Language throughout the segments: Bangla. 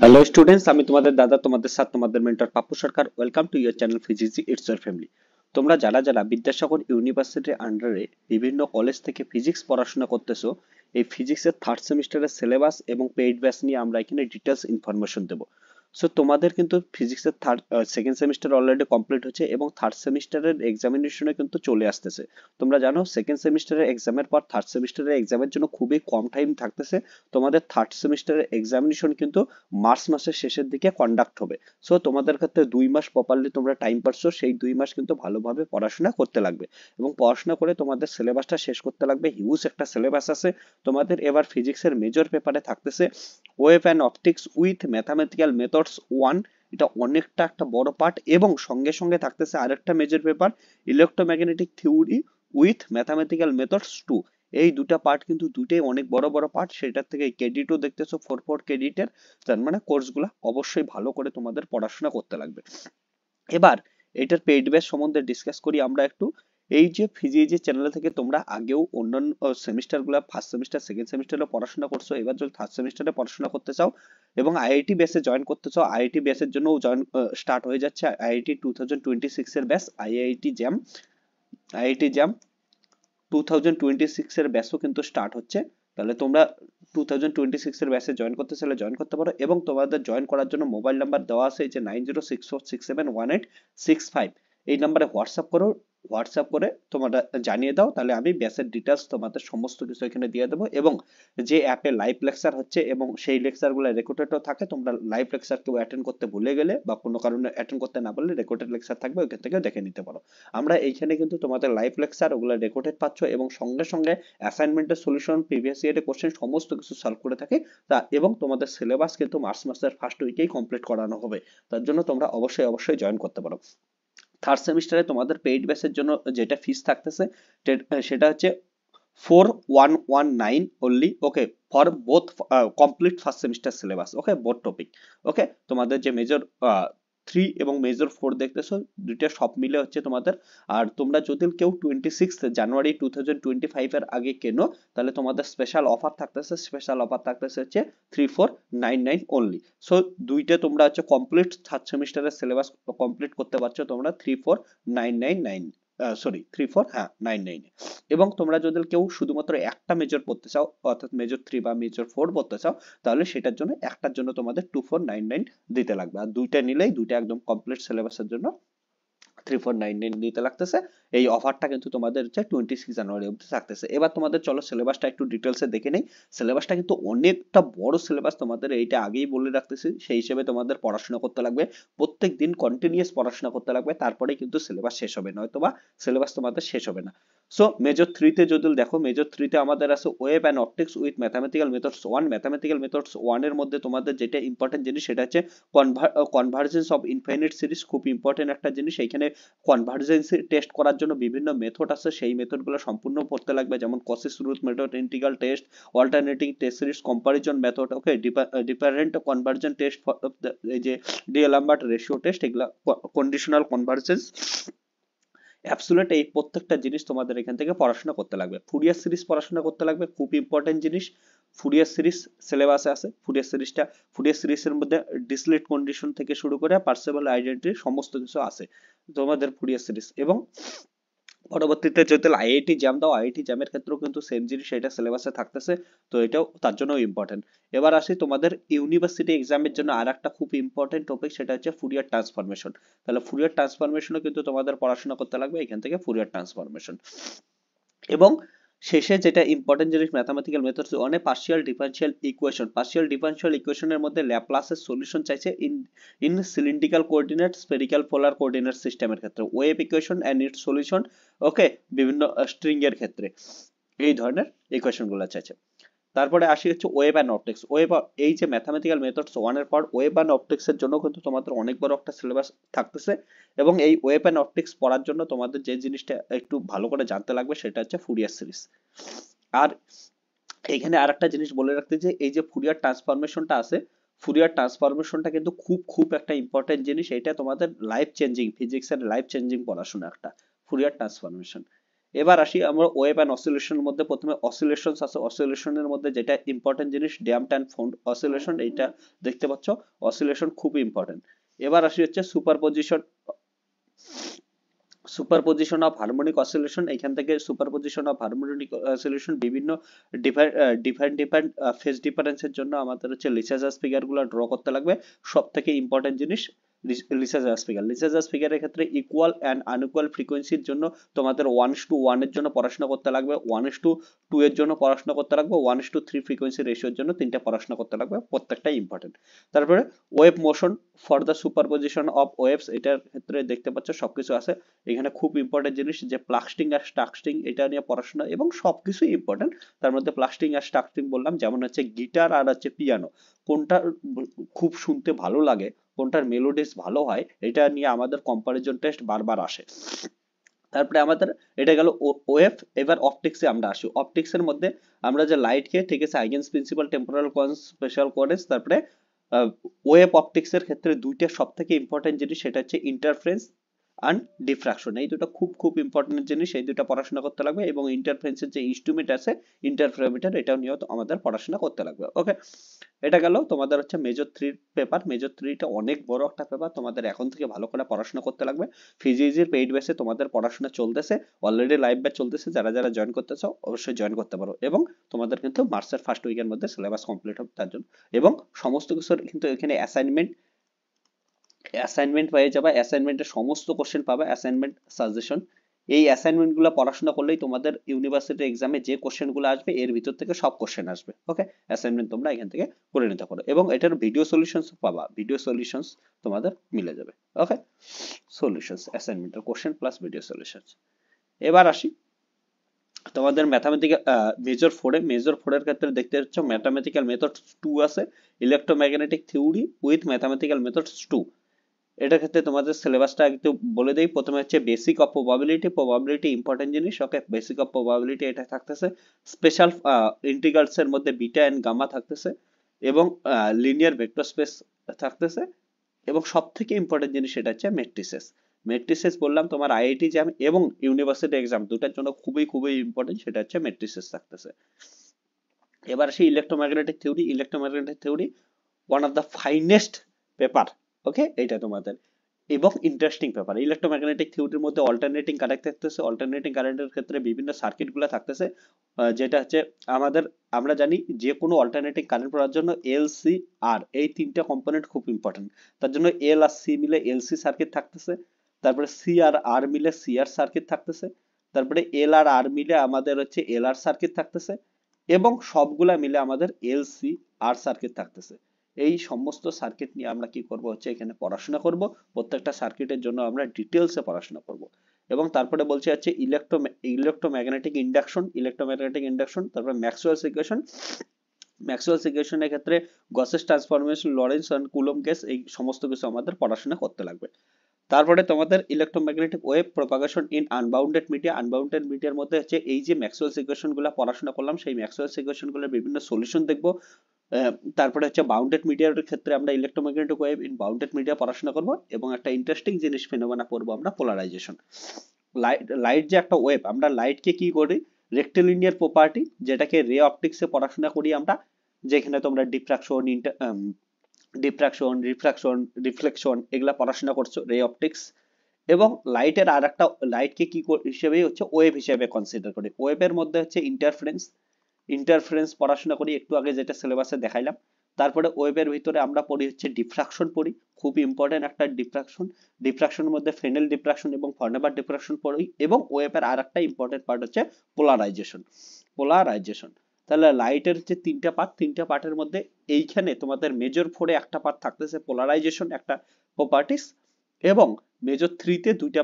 হ্যালো স্টুডেন্টস, আমি তোমাদের দাদা, তোমাদের সাথে তোমাদের mentor Pappu Sarkar. Welcome to your channel physics it's your family. তোমরা যারা যারা বিদ্যাসাগর ইউনিভার্সিটির আন্ডারে বিভিন্ন কলেজ থেকে ফিজিক্স পড়াশোনা করতেছো, এই ফিজিক্সের থার্ড সেমিস্টারের সিলেবাস এবং পেইড ব্যাচ নিয়ে আমরা এখানে ডিটেলস ইনফরমেশন দেবো। সো তোমাদের কিন্তু ফিজিক্সের সেকেন্ড সেমিস্টার অলরেডি কমপ্লিট হচ্ছে এবং থার্ড সেমিস্টারের এক্সামিনেশনে কিন্তু চলে আসতেছে। তোমরা জানো সেকেন্ড সেমিস্টারের এক্সামের পর থার্ড সেমিস্টারের এক্সামের জন্য খুবই কম টাইম থাকতেছে। তোমাদের থার্ড সেমিস্টারের এক্সামিনেশন কিন্তু মার্চ মাসের শেষের দিকে কন্ডাক্ট হবে। সো তোমাদের ক্ষেত্রে 2 মাস প্রপারলি তোমরা টাইম পাচ্ছ, সেই 2 মাস কিন্তু ভালোভাবে পড়াশোনা করতে লাগবে এবং পড়াশোনা করে তোমাদের সিলেবাসটা শেষ করতে লাগবে। হিউজ একটা সিলেবাস আছে তোমাদের। এবার ফিজিক্সের মেজর পেপারে থাকতেছে wave and optics with mathematical methods 1। এটা অনেকটা একটা বড় পার্ট এবং সঙ্গে সঙ্গে থাকতেছে আরেকটা major paper electromagnetic theory with mathematical methods 2। এই দুটা পার্ট কিন্তু দুটোই অনেক বড় বড় পার্ট। সেটার থেকে ক্রেডিটও দেখতেছো 4 ক্রেডিটের। তার মানে কোর্সগুলো অবশ্যই ভালো করে তোমাদের পড়াশোনা করতে লাগবে। এবার এটার পেইড ব্যাচ সম্বন্ধে ডিসকাস করি আমরা একটু। এই যে ফিজিক্স চ্যানেল থেকে তোমরা আগেও অন্যান্য সেমিস্টারগুলো ফার্স্ট সেমিস্টার সেকেন্ড সেমিস্টারে পড়াশোনা করছো, এবার যদি থার্ড সেমিস্টারে পড়াশোনা করতে চাও এবং আইআইটি ব্যাচে জয়েন করতে চাও, আইআইটি ব্যাচের জন্য জয়েন স্টার্ট হয়ে যাচ্ছে আইআইটি 2026 এর ব্যাচ। আইআইটি জ্যাম 2026 এর ব্যাচও কিন্তু স্টার্ট হচ্ছে। তাহলে তোমরা 2026 এর ব্যাচে জয়েন করতে চাইলে জয়েন করতে পারো এবং তোমাদের জয়েন করার জন্য মোবাইল নাম্বার দেওয়া আছে, এই যে 9064671865। এই নাম্বারে হোয়াটসঅ্যাপ করো। হোয়াটসঅ্যাপ করে তোমরা জানিয়ে দাও, তাহলে আমি ব্যাচের ডিটেলস তোমাদের সমস্ত কিছু এখানে দিয়ে দেবো। এবং যে অ্যাপে লাইভ লেকচার হচ্ছে এবং সেই লেকচারগুলো রেকর্ডেডও থাকে, তোমরা লাইভ লেকচার কেউ অ্যাটেন্ড করতে ভুলে গেলে বা কোনো কারণে অ্যাটেন্ড করতে না পারলে রেকর্ডেড লেকচার থাকবে, ওইখান থেকে দেখে নিতে পারো। আমরা এইখানে কিন্তু তোমাদের লাইভ লেকচার ওগুলো রেকর্ডেড পাচ্ছ এবং সঙ্গে সঙ্গে অ্যাসাইনমেন্টের সলিউশন, প্রিভিয়াস ইয়ারের কোশ্চেন সমস্ত কিছু সলভ করে থাকি। তা এবং তোমাদের সিলেবাস কিন্তু মার্চ মাসের ফার্স্ট উইকেই কমপ্লিট করানো হবে। তার জন্য তোমরা অবশ্যই অবশ্যই জয়েন করতে পারো। থার্ড সেমিস্টারে তোমাদের পেইড ব্যাচের জন্য যেটা ফিস থাকতেছে সেটা হচ্ছে 4119 only. Okay, for both complete first semester syllabus. Okay, both topic. Okay, তোমাদের যে মেজর 3 এবং মেজর 4 দেখতেছো, দুইটা সব মিলে হচ্ছে তোমাদের। আর তোমরা যদি কেউ 26 জানুয়ারি 2025 এর আগে কেনো, তাহলে তোমাদের স্পেশাল অফার থাকতেছে হচ্ছে 3499 অনলি। সো দুইটা তোমরা হচ্ছে কমপ্লিট থার্ড সেমিস্টারের সিলেবাস কমপ্লিট করতে পারছো তোমরা 34999, সরি 3499। এবং তোমরা যদি কেউ শুধুমাত্র একটা মেজর পড়তে চাও, অর্থাৎ মেজর 3 বা মেজর 4 পড়তে চাও, তাহলে সেটার জন্য একটার জন্য তোমাদের 2499 দিতে লাগবে। আর দুইটা নিলেই দুইটা একদম কমপ্লিট সিলেবাসের জন্য 3499 দিতে লাগতেছে। এই অফারটা কিন্তু তোমাদের হচ্ছে 26 জানুয়ারি অবধি থাকতেছে। এবার তোমাদের চলো সিলেবাসটা একটু ডিটেলসে দেখে নেই। সিলেবাসটা কিন্তু অনেকটা বড় সিলেবাস তোমাদের, এইটা আগেই বলে রাখতেছি। সেই হিসেবে তোমাদের পড়াশোনা করতে লাগবে, প্রত্যেক দিন কন্টিনিউয়াস পড়াশোনা করতে লাগবে, তারপরেই কিন্তু সিলেবাস শেষ হবে, নয়তো বা সিলেবাস তোমাদের শেষ হবে না। সো মেজর 3 তে যদি দেখো, মেজর 3 তে আমাদের আছে wave and optics with mathematical methods 1। Mathematical methods 1 এর মধ্যে তোমাদের যেটা ইম্পর্টেন্ট জিনিস সেটা হচ্ছে কনভার্জেন্স অফ ইনফাইনাইট সিরিজ। খুব ইম্পর্টেন্ট একটা জিনিস। এইখানে কনভার্জেন্সি টেস্ট করার জন্য বিভিন্ন মেথড আছে, সেই মেথডগুলো সম্পূর্ণ পড়তে লাগবে, যেমন Cauchy's root method, integral test, alternating test series, comparison method. Okay, different convergence test, এই যে ডিএলএমবার্ট রেশিও টেস্ট, এগুলা কন্ডিশনাল কনভার্জেন্স, অ্যাবসুলেট, এই প্রত্যেকটা জিনিস তোমাদের এখান থেকে পড়াশোনা করতে লাগবে। ফুরিয়ার সিরিজ পড়াশোনা করতে লাগবে, খুব ইম্পর্টেন্ট জিনিস। ফুরিয়ার সিরিজ সিলেবাসে আছে। ফুরিয়ার সিরিজের মধ্যে ডিসলেট কন্ডিশন থেকে শুরু করে পার্সেবল আইডেন্টিটি সমস্ত কিছু আছে তোমাদের ফুরিয়ার সিরিজ। এবং পরবর্তীতে যদি আইআইটি জ্যাম দাও, আইআইটি জ্যামের ক্ষেত্রেও কিন্তু সেম জিনিস এটা সিলেবাসে থাকতেছে, তো এটাও তার জন্য ইম্পর্টেন্ট। এবার আসি তোমাদের ইউনিভার্সিটি এক্সামের জন্য আর একটা খুব ইম্পর্টেন্ট টপিক, সেটা হচ্ছে ফুরিয়ার ট্রান্সফরমেশন। তাহলে ফুরিয়ার ট্রান্সফরমেশনও কিন্তু তোমাদের পড়াশোনা করতে লাগবে এখান থেকে, ফুরিয়ার ট্রান্সফরমেশন। এবং শেষে যেটা ইম্পর্টেন্ট জিনিস, mathematical methods on partial differential ইকুয়েশনের মধ্যে ল্যাপ্লাসের সলিউশন চাইছে in cylindrical coordinate, spherical polar coordinate সিস্টেমের ক্ষেত্রে, wave equation and its solution. Okay, বিভিন্ন স্ট্রিং এর ক্ষেত্রে এই ধরনের ইকুয়েশন গুলো চাইছে। তারপরে আসি হচ্ছে ওয়েভ অ্যান্ড অপটিক্স। এই যে ম্যাথামেটিক্যাল মেথডস 1 এর পর ওয়েভ অ্যান্ড অপটিক্স এর জন্য কিন্তু তোমাদের অনেক বড় একটা সিলেবাস থাকতেছে। এবং এই ওয়েভ অ্যান্ড অপটিক্স পড়ার জন্য তোমাদের যে জিনিসটা একটু ভালো করে জানতে লাগবে সেটা হচ্ছে ফুরিয়ার সিরিজ। আর এখানে আরেকটা জিনিস বলে রাখতে, যে এই যে ফুরিয়ার ট্রান্সফরমেশনটা আছে, ফুরিয়ার ট্রান্সফরমেশনটা কিন্তু খুব খুব একটা ইম্পর্টেন্ট জিনিস। এটা তোমাদের লাইফ চেঞ্জিং, ফিজিক্সের লাইফ চেঞ্জিং পড়াশোনা একটা ফুরিয়ার ট্রান্সফরমেশন। এবার আসি আমরা ওয়েভ অ্যান্ড অসিলেশনের মধ্যে। প্রথমে অসিলেশন আছে, অসিলেশনের মধ্যে যেটা ইম্পর্টেন্ট জিনিস ড্যাম্পড অ্যান্ড ফাউন্ড অসিলেশন, এইটা দেখতে পাচ্ছ, অসিলেশন খুব ইম্পর্টেন্ট। এবার আসি হচ্ছে superposition, superposition of harmonic oscillation. এখান থেকে সুপারপজিশন অফ হারমোনিক অসিলেশন বিভিন্ন ডিফারেন্ট ফেজ ডিফারেন্সের জন্য আমাদের হচ্ছে লিসাজাস ফিগার গুলো ড্র করতে লাগবে। সব থেকে ইম্পর্টেন্ট জিনিস লিসাজাস ফিগার। লিসাজাস ফিগারের ক্ষেত্রে ইকুয়াল অ্যান্ড আনইকুয়াল ফ্রিকোয়েন্সির জন্য তোমাদের 1:1 এর জন্য পড়াশোনা করতে লাগবে, 1:2 এর জন্য পড়াশোনা করতে লাগবে, 1:3 ফ্রিকোয়েন্সি রেশিওর জন্য তিনটা পড়াশোনা করতে লাগবে, প্রত্যেকটাই ইম্পর্টেন্ট। তারপরে wave motion for the superposition of waves, এটার ক্ষেত্রে দেখতে পাচ্ছ সবকিছু আছে। এখানে খুব ইম্পর্টেন্ট জিনিস যে প্লাস্টিং আর স্ট্রাকচারিং, এটা নিয়ে পড়াশোনা এবং সবকিছুই ইম্পর্টেন্ট। তার মধ্যে প্লাস্টিং আর স্ট্রাকচারিং বললাম, যেমন হচ্ছে গিটার আর হচ্ছে পিয়ানো, কোনটা খুব শুনতে ভালো লাগে, কোনটার মেলোডিস ভালো হয়, এটা নিয়ে আমাদের কম্পারিজন টেস্ট বারবার আসে। তারপরে আমাদের এটা গেল ওয়েভ। এবার অপটিক্সে আমরা আসি। অপটিক্সের মধ্যে আমরা যে লাইটকে, ঠিক আছে, Huygens principle, temporal coherence, spatial coordinates. তারপরে ওয়েভ অপটিক্সের ক্ষেত্রে দুইটা সব থেকে ইম্পর্টেন্ট জিনিস, সেটা হচ্ছে ইন্টারফারেন্স অ্যান্ড ডিফ্রাকশন। এই দুটো খুব খুব ইম্পর্টেন্ট জিনিস, এই দুটো পড়াশোনা করতে লাগবে। এবং ইন্টারফারেন্সের যে ইনস্ট্রুমেন্ট আছে ইন্টারফেরোমিটার, এটাও নিয়েও আমাদের পড়াশোনা করতে লাগবে। ওকে, এটা গেল তোমাদের হচ্ছে মেজর 3 পেপার। মেজর 3টা অনেক বড় একটা পেপার, তোমাদের এখন থেকে ভালো করে পড়াশোনা করতে লাগবে। ফিজিক্সের পেইড বেসে তোমাদের পড়াশোনা চলতেছে, অলরেডি লাইভ ব্যাচ চলতেছে, যারা যারা জয়েন করতে চাও অবশ্যই জয়েন করতে পারো। এবং তোমাদের কিন্তু মার্চের ফার্স্ট উইকের মধ্যে সিলেবাস কমপ্লিট হবে তার জন্য। এবং সমস্ত কিছুর কিন্তু এখানে অ্যাসাইনমেন্ট পেয়ে যাবে, অ্যাসাইনমেন্টের সমস্ত কোশ্চেন পাবে, অ্যাসাইনমেন্ট সাজেশন। এই অ্যাসাইনমেন্ট গুলো পড়াশোনা করলেই তোমাদের ইউনিভার্সিটি এক্সামে যে কোশ্চেন গুলো আসবে এর ভিতর থেকে সব কোশ্চেন আসবে। ওকে, অ্যাসাইনমেন্ট তোমরা এখান থেকে করে নিতে পারো এবং এটার ভিডিও সলিউশনস পাবা, ভিডিও সলিউশনস তোমাদের মিলে যাবে। ওকে, সলিউশনস অ্যাসাইনমেন্টের কোশ্চেন প্লাস ভিডিও সলিউশনস। এবার আসি তোমাদের ম্যাথামেটিক্যাল মেজর 4 এর ক্ষেত্রে দেখতে পাচ্ছ ম্যাথামেটিক্যাল মেথড 2 আছে, electromagnetic theory with mathematical methods 2। এটার ক্ষেত্রে তোমাদের সিলেবাসটা একটু বলে দেই। প্রথমে হচ্ছে basic of probability, probability important জিনিস। ওকে, বেসিক অফ প্রবাবিলিটি এটা থাকতেছে। স্পেশাল ইন্টিগ্রালস এর মধ্যে বিটা এন্ড গামা থাকতেছে এবং লিনিয়ার ভেক্টর স্পেস থাকতেছে। এবং সব থেকে ইম্পর্টেন্ট জিনিস সেটা হচ্ছে মেট্রিসেস। মেট্রিসেস বললাম তোমার আইআইটি জ্যাম এবং ইউনিভার্সিটি এক্সাম দুটার জন্য খুবই খুবই ইম্পর্টেন্ট, সেটা হচ্ছে মেট্রিসেস থাকতেছে। এবার সেই electromagnetic theory one of the finest paper. Okay, এটা তোমাদের এবং ইন্টারেস্টিং পেপার। ইলেকট্রোম্যাগনেটিক থিওরির মধ্যে অল্টারনেটিং কারেন্ট থাকতেছে, অল্টারনেটিং কারেন্টের ক্ষেত্রে বিভিন্ন সার্কিট গুলো থাকতেছে, যেটা হচ্ছে আমরা জানি যে কোনো অল্টারনেটিং কারেন্ট পড়ার জন্য এল সি আর এই তিনটা কম্পোনেন্ট খুব ইম্পর্টেন্ট। তার জন্য এল আর সি মিলে এলসি সার্কিট থাকতেছে, তারপরে সি আর আর মিলে সি আর সার্কিট থাকতেছে, তারপরে এল আর আর মিলে আমাদের হচ্ছে এল আর সার্কিট থাকতেছে এবং সবগুলা মিলে আমাদের এল সি আর সার্কিট থাকতেছে। এই সমস্ত সার্কিট নিয়ে আমরা কি করব হচ্ছে এখানে পড়াশোনা করব, প্রত্যেকটা সার্কিটের জন্য আমরা ডিটেলসে পড়াশোনা করব। এবং তারপরে বলছে হচ্ছে ইলেকট্রোম্যাগনেটিক ইন্ডাকশন, তারপরে ম্যাক্সওয়েলস ইকুয়েশনের ক্ষেত্রে Gauss's transformation, Lorentz and Coulomb case, এই সমস্ত কিছু আমাদের পড়াশোনা করতে লাগবে। তারপরে তোমাদের electromagnetic wave propagation in unbounded media. Unbounded মিডিয়ার মধ্যে হচ্ছে এই যে ম্যাক্সওয়েলস ইকুয়েশন গুলো পড়াশোনা করলাম, সেই ম্যাক্সওয়েলস ইকুয়েশন গুলোর বিভিন্ন সলিউশন দেখবো। তারপরে হচ্ছে বাউন্ডেড মিডিয়ার ক্ষেত্রে আমরা electromagnetic wave in bounded media পড়াশোনা করব এবং একটা ইন্টারেস্টিং জিনিস ফেনোমেনা পড়বো আমরা, পোলারাইজেশন। লাইট যে একটা ওয়েভ, আমরা লাইটকে কি করি, রেক্টিলিনিয়ার প্রপার্টি, যেটাকে রে অপটিক্সে পড়াশোনা করি আমরা, যেখানে তোমরা রিফ্রাকশন, রিফ্লেকশন এগুলা পড়াশোনা করছো রে অপটিক্স। এবং লাইটের আর একটা, লাইটকে কি হিসেবে হচ্ছে ওয়েভ হিসেবে কনসিডার করি। ওয়েভের মধ্যে হচ্ছে ইন্টারফারেন্স পড়াশোনা করি, একটু আগে যেটা সিলেবাসে দেখাইলাম। তারপরে ওয়েভের ভিতরে আমরা পড়ি হচ্ছে ডিফ্রাকশন পড়ি, খুব ইম্পর্টেন্ট একটা ডিফ্রাকশনের মধ্যে ফ্রেনেল ডিফ্রাকশন এবং ফর্নেবার ডিফ্রাকশন পড়ি। এবং ওয়েভের আর একটা ইম্পর্টেন্ট পার্ট হচ্ছে পোলারাইজেশন। তাহলে লাইটের যে তিনটা পার্টের মধ্যে এইখানে তোমাদের মেজর 4-এ একটা পার্ট থাকতেছে পোলারাইজেশন, একটা প্রপার্টিস। এবং মেজর 3-তে দুইটা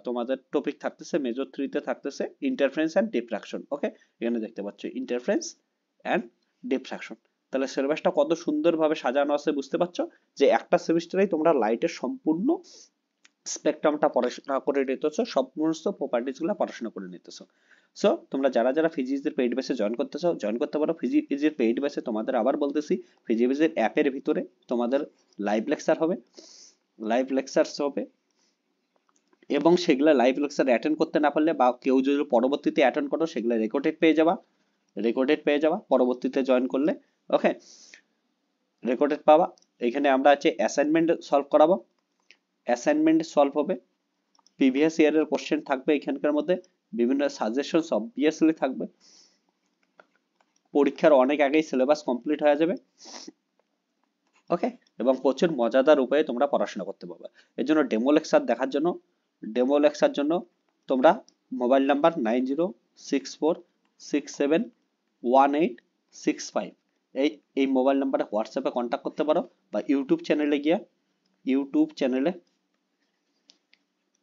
তোমাদের টপিক থাকতেছে, মেজর 3-তে থাকতেছে ইন্টারফারেন্স এন্ড ডিফ্রাকশন। ওকে, এখানে দেখতে পাচ্ছ ইন্টারফারেন্স এন্ড ডিফ্রাকশন। তাহলে সিলেবাসটা কত সুন্দরভাবে সাজানো আছে বুঝতে পারছো, যে একটা সেমিস্টারেই তোমরা লাইটের সম্পূর্ণ স্পেকট্রামটা পড়াশোনা করে নিতেছো, সমস্ত প্রপার্টিজ গুলো পড়াশোনা করে নিতেছো। সো তোমরা যারা যারা ফিজিক্সের পেইড ব্যাচে জয়েন করতে চাও জয়েন করতে পারো। ফিজিক্সের পেইড ব্যাচে তোমাদের আবার বলতেছি, ফিজিক্সের অ্যাপের ভিতরে তোমাদের লাইভ লেকচার হবে, এবং সেগুলো লাইভ লেকচার অ্যাটেন্ড করতে না পারলে বা কেউ যদি পরবর্তীতে অ্যাটেন্ড করো সেগুলো রেকর্ডেড পেয়ে যাবা পরবর্তীতে জয়েন করলে। ওকে, রেকর্ডেড পাবা। এখানে আমরা আছে অ্যাসাইনমেন্ট সলভ করাবো, অ্যাসাইনমেন্ট সলভ হবে, প্রিভিয়াস ইয়ারের কোশ্চেন থাকবে এখানকার মধ্যে, বিভিন্ন সাজেশন অবভিয়াসলি থাকবে, পরীক্ষার অনেক আগেই সিলেবাস কমপ্লিট হয়ে যাবে। ওকে, এবং প্রচুর মজাদার উপায়ে তোমরা পড়াশোনা করতে পারবে। এর জন্য ডেমো লেকচার জন্য তোমরা মোবাইল নাম্বার 9064671865 এই মোবাইল নাম্বারে হোয়াটসঅ্যাপে কন্ট্যাক্ট করতে পারো, বা ইউটিউব চ্যানেলে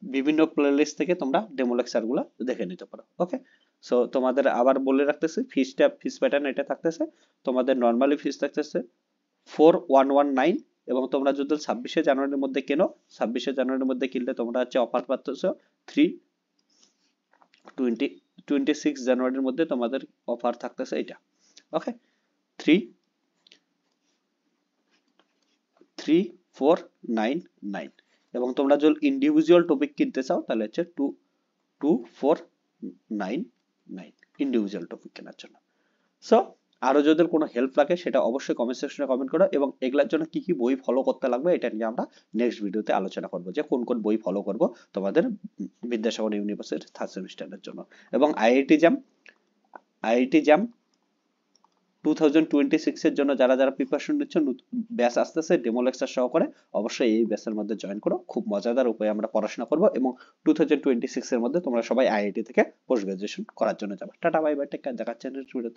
বিভিন্ন প্লেলিস্ট থেকে তোমরা ডেমো লেকচার গুলো দেখে নিতে পারো। ওকে, সো তোমাদের আবার বলে রাখতেছি, ফিস প্যাটার্ন এটা থাকতেছে। তোমাদের নর্মালি ফিস থাকতেছে 4119, এবং তোমরা যদি 26শে জানুয়ারির মধ্যে কেনো, 26শে জানুয়ারির মধ্যে কিনলে তোমরা হচ্ছে অফার পাচ্ছ 26জানুয়ারির মধ্যে তোমাদের অফার থাকতেছে এটা। ওকে, 3499, এবং তোমরা যদি ইন্ডিভিজুয়াল টপিক কিনতে চাও তাহলে হচ্ছে 2499 ইন্ডিভিজুয়াল টপিক কেনার জন্য। সো আরো যদি কোনো হেল্প লাগে সেটা অবশ্যই কমেন্ট সেকশনে কমেন্ট করো, এবং এগুলোর জন্য কি কি বই ফলো করতে লাগবে এটা নিয়ে আমরা নেক্সট ভিডিওতে আলোচনা করবো, যে কোন কোন বই ফলো করব তোমাদের বিদ্যাসাগর ইউনিভার্সিটির থার্ড সেমিস্টারের জন্য। এবং আইআইটি জ্যাম 2026 এর জন্য যারা যারা প্রিপারেশন নিচ্ছ, ব্যাচ আসতেছে ডেমো লেকচার সহকারে, অবশ্যই এই ব্যাচের মধ্যে জয়েন করো। খুব মজাদার উপায়ে আমরা পড়াশোনা করব, এবং 2026 এর মধ্যে তোমরা সবাই আইআইটি থেকে পোস্ট গ্রাজুয়েশন করার জন্য যাবে। Tata bye bye, take care, দেখাচ্ছে নেক্সট ভিডিওতে।